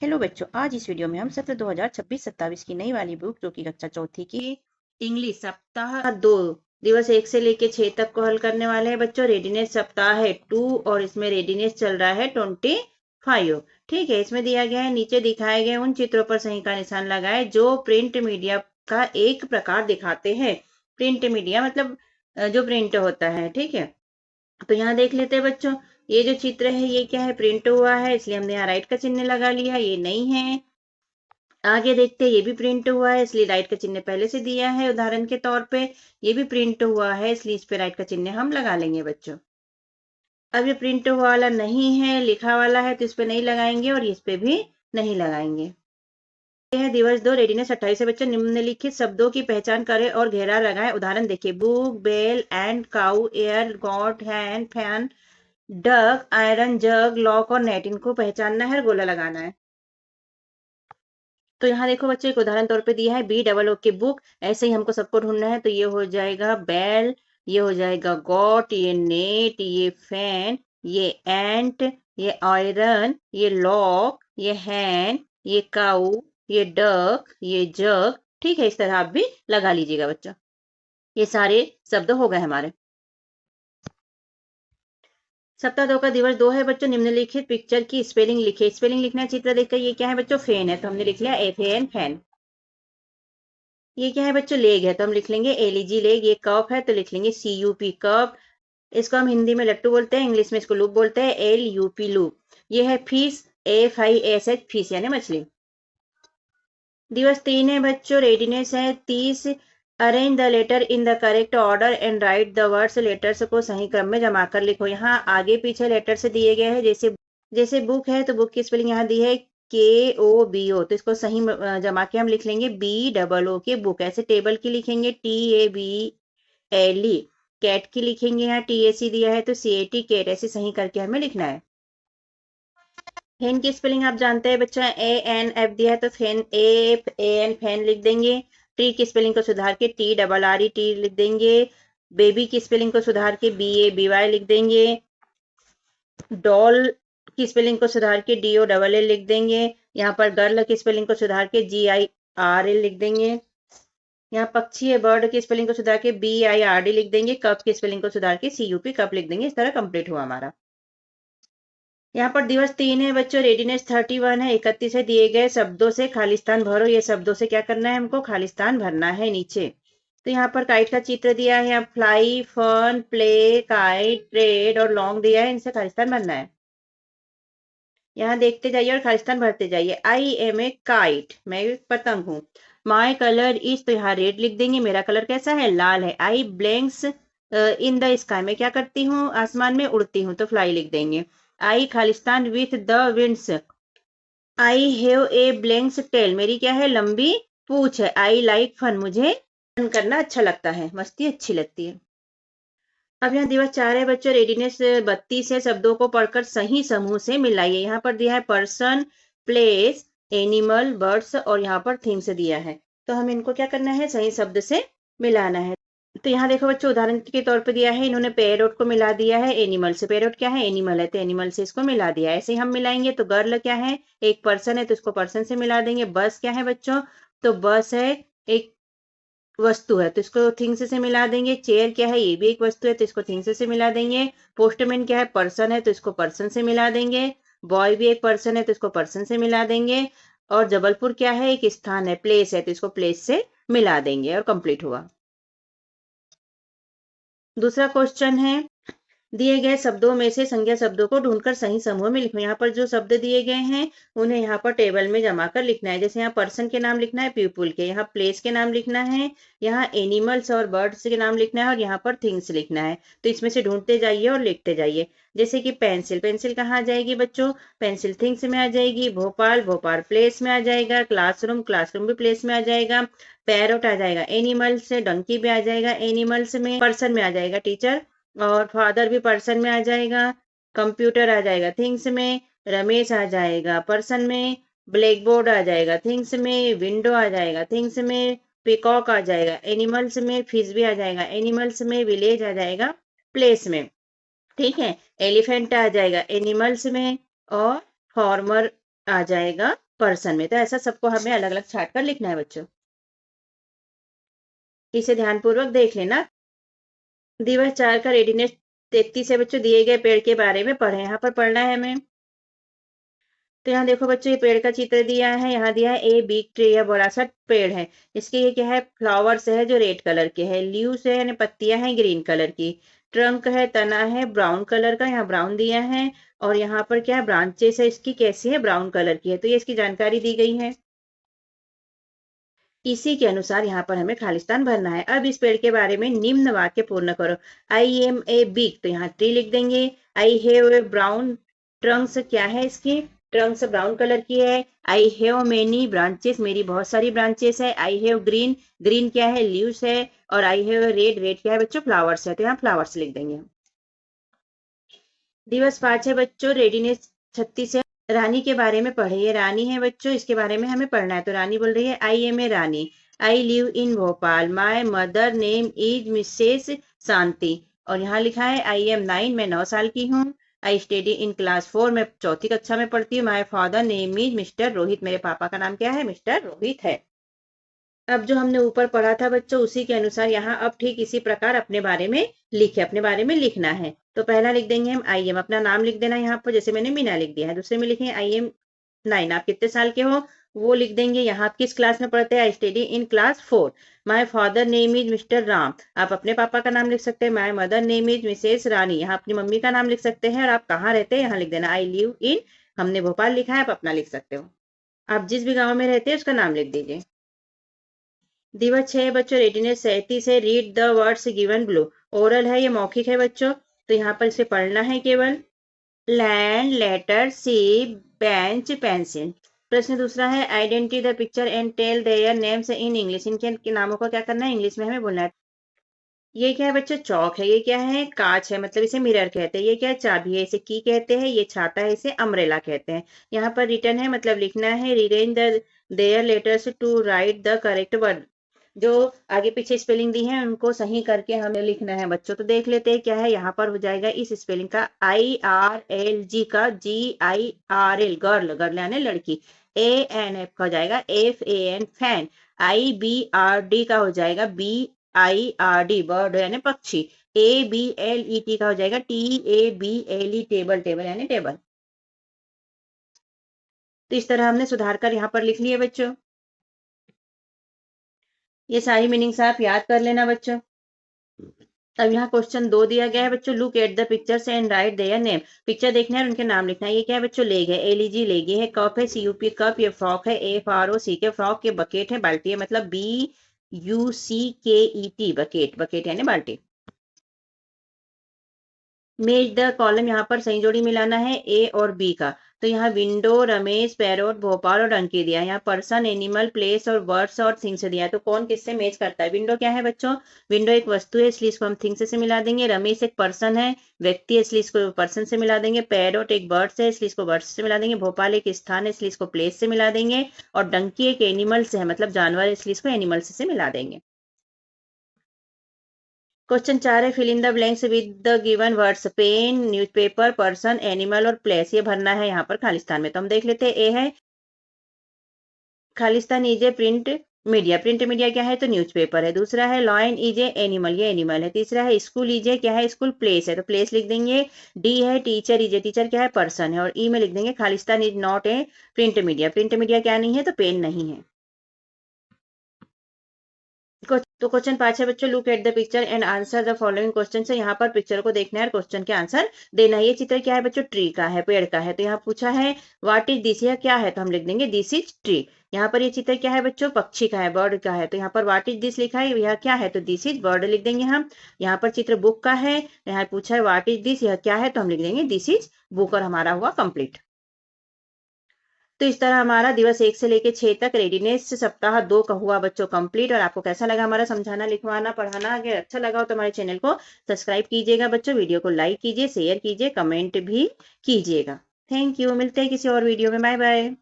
Hello बच्चों, आज इस वीडियो में हम सत्र 2026-27 की नई वाली बुक जो कि कक्षा चौथी की इंग्लिश सप्ताह 2 दिवस 1 से लेके 6 तक को हल करने वाले हैं बच्चों। रेडीनेस सप्ताह है 2 और इसमें रेडीनेस चल रहा है 25। ठीक है, इसमें दिया गया है नीचे दिखाए गए उन चित्रों पर सही का निशान लगाए जो प्रिंट मीडिया का एक प्रकार दिखाते हैं। प्रिंट मीडिया मतलब जो प्रिंट होता है। ठीक है, तो यहाँ देख लेते हैं बच्चों, ये जो चित्र है ये क्या है, प्रिंट हुआ है, इसलिए हमने यहाँ राइट का चिन्ह लगा लिया, ये नहीं है। आगे देखते हैं, ये भी प्रिंट हुआ है इसलिए राइट का चिन्ह पहले से दिया है उदाहरण के तौर पे। ये भी प्रिंट हुआ है इसलिए इस पे राइट का चिन्ह हम लगा लेंगे बच्चों। अब ये प्रिंट हुआ वाला नहीं है, लिखा वाला है, तो इस पे नहीं लगाएंगे और इस पे भी नहीं लगाएंगे। ये है दिवस 2 रेडीनेस 28 से बच्चों निम्नलिखित शब्दों की पहचान करें और घेरा लगाएं। उदाहरण देखिए, book, bell and cow, air, god, hand, fan, dug, iron, jug, lock और नेट, इनको पहचानना है और गोला लगाना है। तो यहाँ देखो बच्चों, एक उदाहरण तौर पे दिया है बी डबल ओ के बुक, ऐसे ही हमको सबको ढूंढना है। तो ये हो जाएगा बेल, ये हो जाएगा गॉट, ये नेट, ये फैन, ये एंट, ये आयरन, ये लॉक, ये हैन, ये काऊ, ये डक, ये जग। ठीक है, इस तरह आप भी लगा लीजिएगा बच्चों। ये सारे शब्द हो गए हमारे। सप्ताह 2 का दिवस 2 है बच्चों, निम्नलिखित पिक्चर की स्पेलिंग लिखे। स्पेलिंग लिखना है, चित्र देखकर। ये क्या है बच्चों, फैन है तो हमने लिख लिया FAN फैन। ये क्या है बच्चों, लेग है तो हम लिख लेंगे LEG लेग। ये कप है तो लिख लेंगे CUP कप। इसको हम हिंदी में लट्टू बोलते हैं, इंग्लिश में इसको लूप बोलते हैं, LUP लूप। ये है फिश, FISH फिश यानी मछली। दिवस 3 है बच्चों, रेडीनेस है 30। Arrange the letter in the correct order and write the words. Letters को सही क्रम में जमा कर लिखो। यहाँ आगे पीछे लेटर्स दिए गए हैं, जैसे जैसे बुक है तो बुक की स्पेलिंग यहाँ दी है KOBO, तो इसको सही जमा के हम लिख लेंगे BOO के बुक। ऐसे टेबल की लिखेंगे TABLE। कैट की लिखेंगे यहाँ TAC दिया है तो CAT कैट। ऐसे सही करके हमें लिखना है। फैन की स्पेलिंग आप जानते हैं बच्चा, ANF दिया है तो फैन AFAN फैन लिख देंगे। ट्री की स्पेलिंग को सुधार के TRRE टी लिख देंगे। बेबी की स्पेलिंग को सुधार के BABY लिख देंगे। डॉल की स्पेलिंग को सुधार के DOLL लिख देंगे। यहाँ पर गर्ल की स्पेलिंग को सुधार के GIRL लिख देंगे। यहाँ पक्षी है, बर्ड की स्पेलिंग को सुधार के BIRD लिख देंगे। कप की स्पेलिंग को सुधार के CUP कप लिख देंगे। इस तरह कंप्लीट हुआ हमारा। यहाँ पर दिवस 3 है बच्चों, रेडीनेस 31 है। 31 है, दिए गए शब्दों से खालिस्तान भरो। ये शब्दों से क्या करना है, हमको खालिस्तान भरना है नीचे। तो यहाँ पर काइट का चित्र दिया है, यहाँ fly, fun, play, kite, trade और लॉन्ग दिया है, इनसे खालिस्तान भरना है। यहाँ देखते जाइए और खालिस्तान भरते जाइए। I am a काइट, मैं एक पतंग हूँ। माई कलर इज, तो यहाँ रेड लिख देंगे। मेरा कलर कैसा है, लाल है। आई ब्लैंक्स इन द स्काई, मैं क्या करती हूँ, आसमान में उड़ती हूँ, तो फ्लाई लिख देंगे। I Khalistan with the winds. I have a blanks tail, मेरी क्या है, लंबी पूछ है। आई लाइक फन, मुझे फन करना अच्छा लगता है, मस्ती अच्छी लगती है। अब यहाँ दिवस 4 है बच्चों, रेडीनेस 32 है। शब्दों को पढ़कर सही समूह से मिलाइए। यहाँ पर दिया है पर्सन, प्लेस, एनिमल, बर्ड्स और यहाँ पर थिंग्स दिया है। तो हम इनको क्या करना है, सही शब्द से मिलाना है। तो यहाँ देखो बच्चों, उदाहरण के तौर पे दिया है, इन्होंने पैरोट को मिला दिया है एनिमल से। पैरोट क्या है, एनिमल है, तो एनिमल से इसको मिला दिया। ऐसे ही हम मिलाएंगे। तो गर्ल क्या है, एक पर्सन है तो इसको पर्सन से मिला देंगे। बस क्या है बच्चों, तो बस है, एक वस्तु है तो इसको थिंग्स से मिला देंगे। चेयर क्या है, ये भी एक वस्तु है तो इसको थिंग्स से मिला देंगे। पोस्टमैन क्या है, पर्सन है तो इसको पर्सन से मिला देंगे। बॉय भी एक पर्सन है तो इसको पर्सन से मिला देंगे। और जबलपुर क्या है, एक स्थान है, प्लेस है तो इसको प्लेस से मिला देंगे और कंप्लीट हुआ। दूसरा क्वेश्चन है, दिए गए शब्दों में से संज्ञा शब्दों को ढूंढकर सही समूह में लिखो। यहाँ पर जो शब्द दिए गए हैं उन्हें यहाँ पर टेबल में जमा कर लिखना है। जैसे यहाँ पर्सन के नाम लिखना है पीपुल के, यहाँ प्लेस के नाम लिखना है, यहाँ एनिमल्स और बर्ड्स के नाम लिखना है और यहाँ पर थिंग्स लिखना है। तो इसमें से ढूंढते जाइए और लिखते जाइए। जैसे कि पेंसिल, पेंसिल कहाँ आ जाएगी बच्चों, पेंसिल थिंग्स में आ जाएगी। भोपाल, भोपाल प्लेस में आ जाएगा। क्लासरूम, क्लासरूम भी प्लेस में आ जाएगा। पैरोट आ जाएगा एनिमल्स से। डंकी भी आ जाएगा एनिमल्स में। पर्सन में आ जाएगा टीचर, और फादर भी पर्सन में आ जाएगा। कंप्यूटर आ जाएगा थिंग्स में। रमेश आ जाएगा पर्सन में। ब्लैक बोर्ड आ जाएगा थिंग्स में। विंडो आ जाएगा थिंग्स में। पिकॉक आ जाएगा एनिमल्स में। फिश भी आ जाएगा एनिमल्स में। विलेज आ जाएगा प्लेस में। ठीक है, एलिफेंट आ जाएगा एनिमल्स में। और फार्मर आ जाएगा पर्सन में। तो ऐसा सबको हमें अलग अलग छाट कर लिखना है बच्चों। इसे ध्यानपूर्वक देख लेना। दिवस 4 का रेडीनेस 33 है बच्चों। दिए गए पेड़ के बारे में पढ़े, यहाँ पर पढ़ना है हमें। तो यहाँ देखो बच्चों, ये पेड़ का चित्र दिया है। यहाँ दिया है ए बिग ट्री, यह बड़ा सा पेड़ है। इसके ये क्या है, फ्लावर्स है जो रेड कलर के है। लीव्स है यानी पत्तियां हैं ग्रीन कलर की। ट्रंक है, तना है ब्राउन कलर का, यहाँ ब्राउन दिया है। और यहाँ पर क्या है, ब्रांचेस है इसकी, कैसी है, ब्राउन कलर की है। तो ये इसकी जानकारी दी गई है। इसी के अनुसार यहाँ पर हमें खालिस्तान भरना है। अब इस पेड़ के बारे में निम्न वाक्य पूर्ण करो। आई एम ए बिग, तो यहाँ ट्री लिख देंगे। आई हैव ए ब्राउन ट्रंक्स, क्या है इसकी, ट्रंक्स ब्राउन कलर की है। आई हैव मेनी ब्रांचेस, मेरी बहुत सारी ब्रांचेस है। आई हैव ग्रीन, ग्रीन क्या है, लीव्स है। और आई हैव रेड, रेड क्या है बच्चों, फ्लावर्स है। तो यहाँ फ्लावर्स लिख देंगे। दिवस 5 है बच्चों, रेडीनेस 36 है। रानी के बारे में पढ़े, ये रानी है बच्चों, इसके बारे में हमें पढ़ना है। तो रानी बोल रही है, I am a Rani, I live in Bhopal, my mother name is Mrs Shanti. और यहाँ लिखा है आई एम 9, मैं 9 साल की हूँ। आई स्टडी इन क्लास 4, मैं 4th कक्षा में पढ़ती हूँ। My father name is mister Rohit, मेरे पापा का नाम क्या है, मिस्टर रोहित है। अब जो हमने ऊपर पढ़ा था बच्चों, उसी के अनुसार यहाँ अब ठीक इसी प्रकार अपने बारे में लिखे, अपने बारे में लिखना है। तो पहला लिख देंगे हम आई एम, अपना नाम लिख देना यहाँ पर, जैसे मैंने मीना लिख दिया है। दूसरे में लिखेंगे आई एम 9, आप कितने साल के हो वो लिख देंगे। यहाँ आप किस क्लास में पढ़ते हैं, I study in class 4। My father name is Mr Ram, आप अपने पापा का नाम लिख सकते हैं। My mother name is Mrs Rani, यहाँ अपनी मम्मी का नाम लिख सकते हैं। और आप कहाँ रहते हैं यहाँ लिख देना। आई लिव इन, हमने भोपाल लिखा है, आप अपना लिख सकते हो। आप जिस भी गाँव में रहते हैं उसका नाम लिख दीजिए। दिवस 6 बच्चों, रेडीनेस 37 है। Read the words given below, oral है, ये मौखिक है बच्चों। तो यहाँ पर इसे पढ़ना है केवल। Land, letter, ship, bench, pencil. प्रश्न दूसरा है, identity the picture and tell their names in English, इनके नामों का क्या करना है, इंग्लिश में हमें बोलना है। ये क्या है बच्चों, चौक है। ये क्या है, कांच है, मतलब इसे मिरर कहते हैं। ये क्या है, चाबी है, इसे की कहते हैं। ये छाता है, इसे अम्ब्रेला कहते हैं। यहाँ पर रिटर्न है, मतलब लिखना है। Rearrange the their letters to write the correct word, जो आगे पीछे स्पेलिंग दी है उनको सही करके हमें लिखना है बच्चों। तो देख लेते हैं क्या है। यहाँ पर हो जाएगा इस स्पेलिंग का IRLG का GRL, गर्ल, गर्ल यानी लड़की। ANF का हो जाएगा FAN, फैन। IBRD का हो जाएगा BIRD, बर्ड यानी पक्षी। ABLET का हो जाएगा TABLE, टेबल, टेबल यानी टेबल। तो इस तरह हमने सुधार कर यहाँ पर लिख लिए बच्चों। ये सारी मीनिंग्स आप याद कर लेना बच्चों। अब यहाँ क्वेश्चन 2 दिया गया है बच्चों, look at the pictures and right their name. Picture देखना है और उनके नाम लिखना है। ये क्या है बच्चों, लेग है, LEG लेगी है। कप है, CUP कप। ये फ्रॉक है, FROC के फ्रॉक। ये बकेट है, बाल्टी है, मतलब BUCKET, बकेट, बकेट यानी बाल्टी। मेज द कॉलम, यहाँ पर सही जोड़ी मिलाना है A और B का। तो यहाँ विंडो, रमेश, पैरोट, भोपाल और डंकी दिया। यहाँ पर्सन, एनिमल, प्लेस और वर्ड्स और थिंग्स दिया। तो कौन किससे मैच करता है। विंडो क्या है बच्चों, विंडो एक वस्तु है, इसलिए इसको हम थिंग्स से मिला देंगे। रमेश एक पर्सन है, व्यक्ति है, इसलिए इसको पर्सन से मिला देंगे। पैरोट एक बर्ड्स है, इसलिए इसको बर्ड्स से मिला देंगे। भोपाल एक स्थान है, इसलिए इसको प्लेस से मिला देंगे। और डंकी एक एनिमल्स है, मतलब जानवर है, इसलिए इसको एनिमल्स से मिला देंगे। क्वेश्चन 4 है, fill in the blanks with the given words. Pen, newspaper, person, animal और प्लेस, ये भरना है यहाँ पर खालिस्तान में। तो हम देख लेते हैं। ए है Khalistan is a print media, print media क्या है, तो न्यूज़पेपर है। दूसरा है लॉयन इज ए एनिमल, ये एनिमल है। तीसरा है स्कूल इज ए, क्या है, स्कूल, प्लेस है, तो प्लेस लिख देंगे। डी है टीचर इज ए, टीचर क्या है, पर्सन है। और ई में लिख देंगे Khalistan is not a print media, print media क्या नहीं है, तो पेन नहीं है। तो क्वेश्चन 5 है बच्चों, look at the picture and answer the following question से। यहाँ पर पिक्चर को देखना है और क्वेश्चन के आंसर देना है। ये चित्र क्या है बच्चों, ट्री का है, पेड़ का है। तो यहाँ पूछा है व्हाट इज दिस, यह क्या है, तो हम लिख देंगे दिस इज ट्री। यहाँ पर ये चित्र क्या है बच्चों, पक्षी का है, बर्ड का है। तो यहाँ पर व्हाट इज दिस लिखा है, यह क्या है, तो दिस इज बर्ड लिख देंगे हम। यहाँ पर चित्र बुक का है, यहाँ पूछा है व्हाट इज दिस, यह क्या है, तो हम लिख देंगे दिस इज बुक, और हमारा हुआ कंप्लीट। तो इस तरह हमारा दिवस 1 से लेकर 6 तक रेडीनेस सप्ताह 2 का हुआ बच्चों कंप्लीट। और आपको कैसा लगा हमारा समझाना, लिखवाना, पढ़ाना। अगर अच्छा लगा हो तो हमारे चैनल को सब्सक्राइब कीजिएगा बच्चों, वीडियो को लाइक कीजिए, शेयर कीजिए, कमेंट भी कीजिएगा। थैंक यू, मिलते हैं किसी और वीडियो में। Bye bye.